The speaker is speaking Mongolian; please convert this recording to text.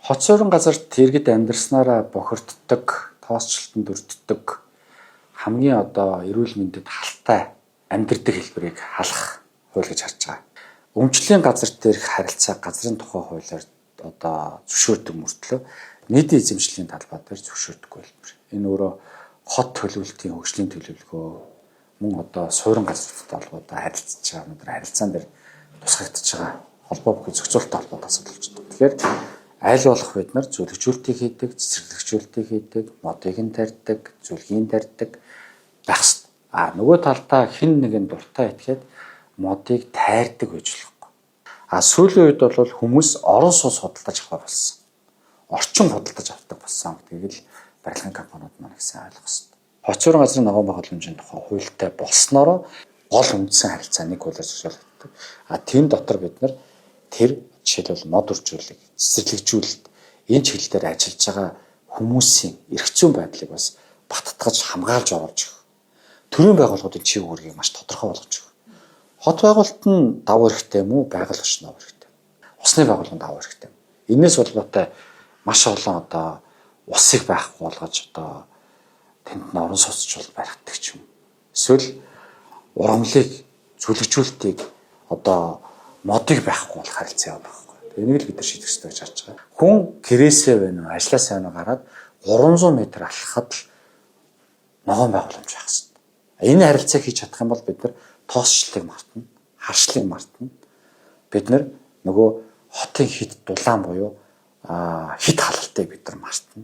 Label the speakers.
Speaker 1: Хот суурин газарт иргэд амьдарснараа бохирддог, тоосчлолтод өртдөг хамгийн эрүүл мэндэд халтай амьдардаг хэлбэрийг халах хууль гэж харж байгаа. Өмчлийн газар дээрх харилцааг газрын тухай хуулиар зөвшөөрдөг мөртлөө нийтийн эзэмшлийн талбай дээр зөвшөөрдөггүй хэлбэр. Энэ өөрөө хот төлөвлөлтийн хөгжлийн төлөвлөгөө мөн суурин газруудтай холбоотой харилцаж байгаа өнөөдөр харилцаан дээр тусгагдж байгаа холбоо бүхий зохицуулалттай холбоотой асуудал болж байна. Тэгэхээр аль болох бид нар зөвлөгжүүлэлтийг хийдэг, цэцэрлэгжүүлэлтийг хийдэг, модыг нь тарьдаг, зүлгийг тарьдаг байх хэрэгтэй. Нөгөө талдаа хэн нэгэн дуртай этгээд модыг тайрдаг гэж болохгүй. Сүүлийн үед бол хүмүүс орон сууц худалдаж авах болсон. Орчин худалдаж авдаг болсон гэдгийг л барилгын компаниуд маань гэсэн ойлгох хэрэгтэй. Хот суурин газрын ногоон байгууламжийн тухай хуультай болсноор гол үндсэн харилцаа нэг хуулиар зөвшөөрөгддөг. Тийм дотор бид нар тэр жишээлбэл мод үржүүлэлт, цэцэрлэгжүүлэлт энэ чиглэл дээр ажиллаж байгаа хүмүүсийн эрх зүйн байдлыг бас баттгаж хамгаалж оруулж өгөх. Төрийн байгууллагуудын чиг үүргийг маш тодорхой болгож өгөх. Хот байгуулалт нь давуу хэрэгтэй юм уу? Байгаль орчин давуу хэрэгтэй. Усны байгууллагын давуу хэрэгтэй. Энээс болоотой маш олон усыг байхгүй болгож тэнд нь орон сууцчул баригддаг ч юм. Эсвэл ургамлыг зөвлөгжүүлэлтийг модыг байхгүй болох харилцаа явах байхгүй. Энийг л бид нар шийдэх хэрэгтэй гэж харж байгаа. Хүн гэрээсээ байна уу, ажлаасаа байна уу гараад 300 м алхахад л ногоон байгууламж байх хэрэгтэй. Энэ харилцааг хийж чадах юм бол бид нар тоосчлыг мартна, харшлыг мартна. Бид нар нөгөө хотын хит дулаан буюу хит халалтыг бид нар мартна.